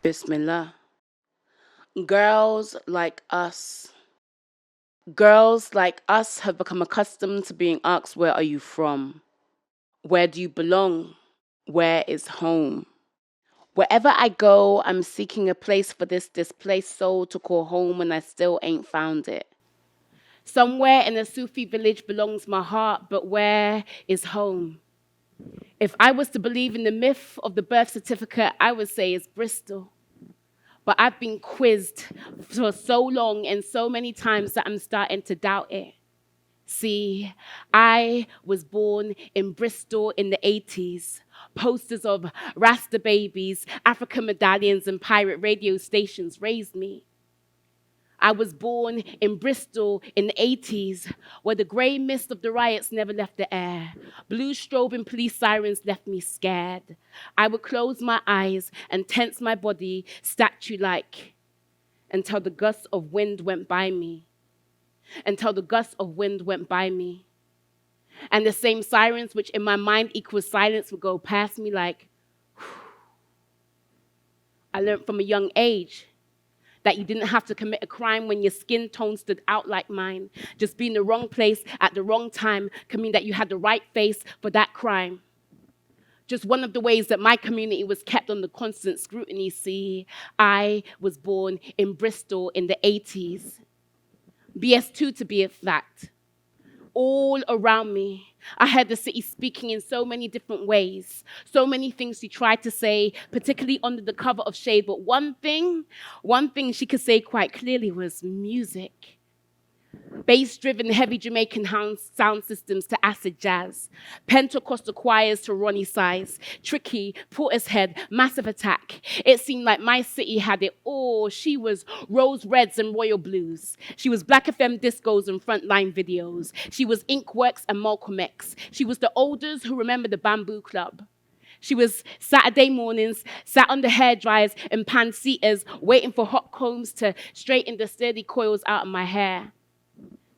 Bismillah. Girls like us. Girls like us have become accustomed to being asked, where are you from? Where do you belong? Where is home? Wherever I go, I'm seeking a place for this displaced soul to call home, and I still ain't found it. Somewhere in a Sufi village belongs my heart, but where is home? If I was to believe in the myth of the birth certificate, I would say it's Bristol. But I've been quizzed for so long and so many times that I'm starting to doubt it. See, I was born in Bristol in the 80s. Posters of Rasta babies, African medallions, and pirate radio stations raised me. I was born in Bristol in the 80s, where the grey mist of the riots never left the air. Blue strobing police sirens left me scared. I would close my eyes and tense my body, statue-like, until the gusts of wind went by me. Until the gusts of wind went by me. And the same sirens, which in my mind equals silence, would go past me like, I learned from a young age that you didn't have to commit a crime when your skin tone stood out like mine. Just being in the wrong place at the wrong time can mean that you had the right face for that crime. Just one of the ways that my community was kept under constant scrutiny. See, I was born in Bristol in the 80s. BS2 to be exact. All around me, I heard the city speaking in so many different ways, so many things she tried to say, particularly under the cover of shade. But one thing she could say quite clearly was music. Bass-driven, heavy Jamaican sound systems to acid jazz, Pentecostal choirs to Ronnie Size, Tricky, Portishead, Massive Attack. It seemed like my city had it all. She was Rose Reds and Royal Blues. She was Black FM discos and frontline videos. She was Inkworks and Malcolm X. She was the olders who remember the Bamboo Club. She was Saturday mornings, sat on the hairdryers and panseaters, waiting for hot combs to straighten the sturdy coils out of my hair.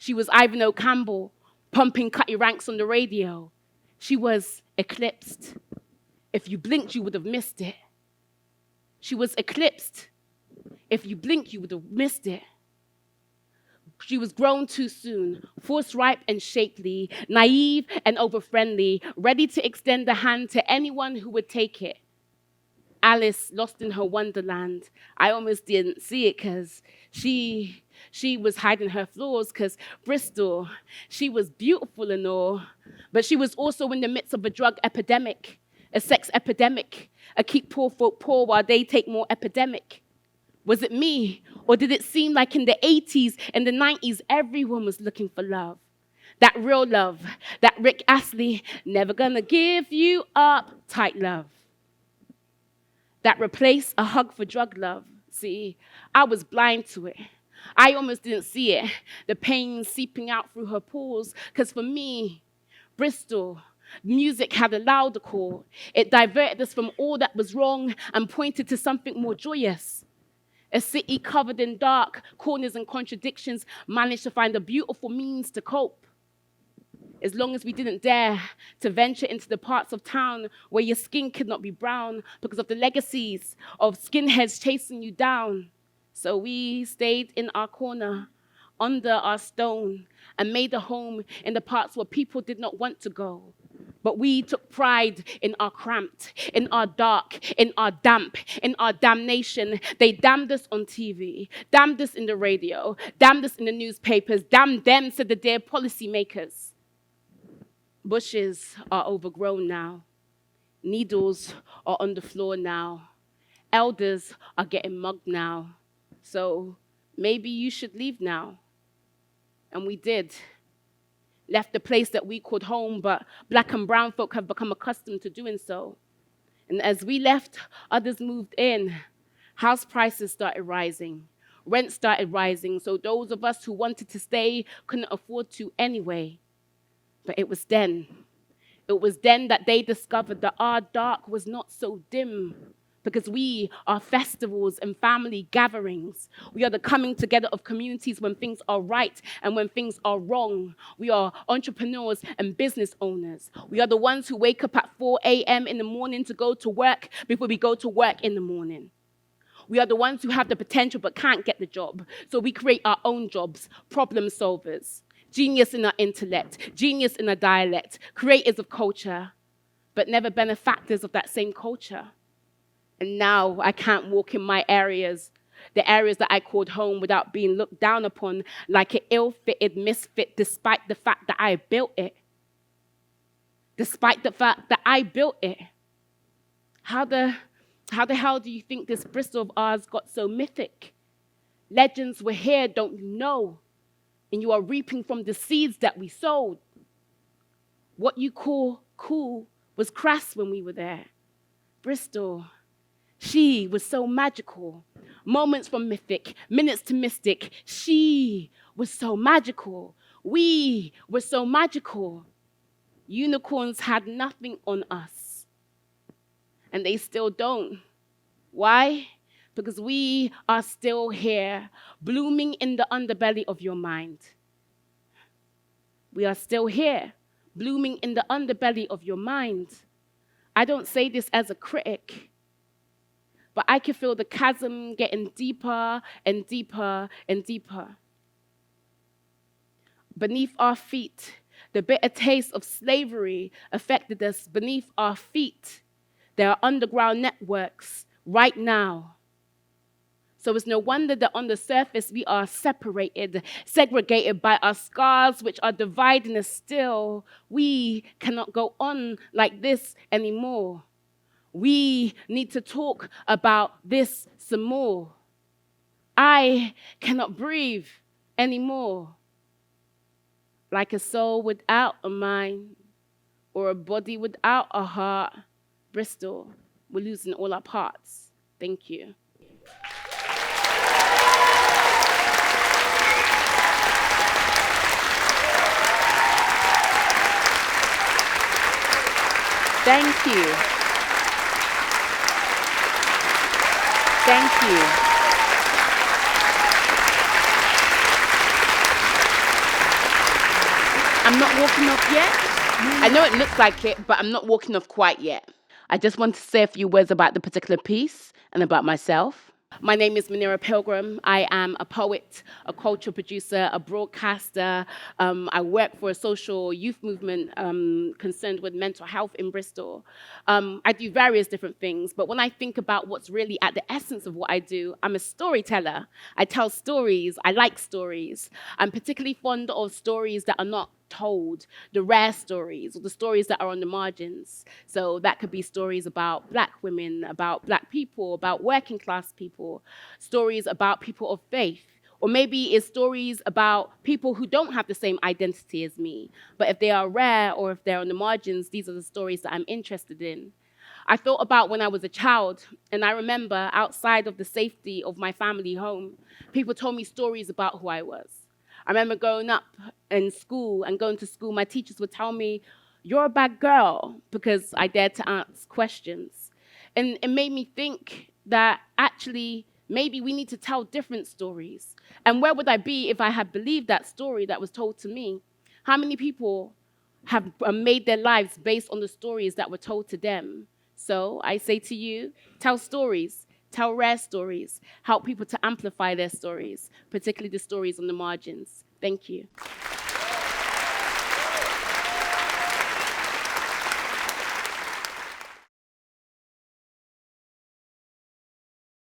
She was Ivan O'Campbell, pumping Cutty Ranks on the radio. She was eclipsed. If you blinked, you would have missed it. She was eclipsed. If you blinked, you would have missed it. She was grown too soon, force-ripe and shapely, naive and over-friendly, ready to extend a hand to anyone who would take it. Alice lost in her wonderland. I almost didn't see it because she was hiding her flaws, because Bristol, she was beautiful and all, but she was also in the midst of a drug epidemic, a sex epidemic, a keep poor folk poor while they take more epidemic. Was it me, or did it seem like in the 80s and the 90s, everyone was looking for love? That real love, that Rick Astley, never gonna give you up type love. That replaced a hug for drug love. See, I was blind to it. I almost didn't see it, the pain seeping out through her pores, because for me, Bristol, music had a louder call. It diverted us from all that was wrong and pointed to something more joyous. A city covered in dark corners and contradictions managed to find a beautiful means to cope. As long as we didn't dare to venture into the parts of town where your skin could not be brown because of the legacies of skinheads chasing you down. So we stayed in our corner, under our stone, and made a home in the parts where people did not want to go. But we took pride in our cramped, in our dark, in our damp, in our damnation. They damned us on TV, damned us in the radio, damned us in the newspapers, damn them, said the dear policymakers. Bushes are overgrown now. Needles are on the floor now. Elders are getting mugged now. So maybe you should leave now. And we did. Left the place that we called home, but Black and brown folk have become accustomed to doing so. And as we left, others moved in. House prices started rising. Rent started rising, so those of us who wanted to stay couldn't afford to anyway. But it was then that they discovered that our dark was not so dim, because we are festivals and family gatherings. We are the coming together of communities when things are right and when things are wrong. We are entrepreneurs and business owners. We are the ones who wake up at 4 a.m. in the morning to go to work before we go to work in the morning. We are the ones who have the potential but can't get the job. So we create our own jobs, problem solvers, genius in our intellect, genius in our dialect, creators of culture, but never benefactors of that same culture. And now I can't walk in my areas, the areas that I called home, without being looked down upon like an ill-fitted misfit, despite the fact that I built it. Despite the fact that I built it. How the hell do you think this Bristol of ours got so mythic? Legends were here, don't you know? And you are reaping from the seeds that we sowed. What you call cool was crass when we were there. Bristol, she was so magical. Moments from mythic, minutes to mystic. She was so magical. We were so magical. Unicorns had nothing on us. And they still don't. Why? Because we are still here, blooming in the underbelly of your mind. We are still here, blooming in the underbelly of your mind. I don't say this as a critic, but I can feel the chasm getting deeper and deeper and deeper. Beneath our feet, the bitter taste of slavery affected us. Beneath our feet, there are underground networks right now. So it's no wonder that on the surface we are separated, segregated by our scars, which are dividing us still. We cannot go on like this anymore. We need to talk about this some more. I cannot breathe anymore. Like a soul without a mind, or a body without a heart. Bristol, we're losing all our parts. Thank you. Thank you. Thank you. I'm not walking off yet. I know it looks like it, but I'm not walking off quite yet. I just want to say a few words about the particular piece and about myself. My name is Muneera Pilgrim. I am a poet, a culture producer, a broadcaster. I work for a social youth movement concerned with mental health in Bristol. I do various different things, but when I think about what's really at the essence of what I do, I'm a storyteller. I tell stories. I like stories. I'm particularly fond of stories that are not told, the rare stories, or the stories that are on the margins. So that could be stories about Black women, about Black people, about working class people, stories about people of faith, or maybe it's stories about people who don't have the same identity as me. But if they are rare or if they're on the margins, these are the stories that I'm interested in. I thought about when I was a child, and I remember outside of the safety of my family home, people told me stories about who I was. I remember growing up in school and going to school, my teachers would tell me, "You're a bad girl," because I dared to ask questions. And it made me think that actually, maybe we need to tell different stories. And where would I be if I had believed that story that was told to me? How many people have made their lives based on the stories that were told to them? So I say to you, tell stories. Tell rare stories, help people to amplify their stories, particularly the stories on the margins. Thank you.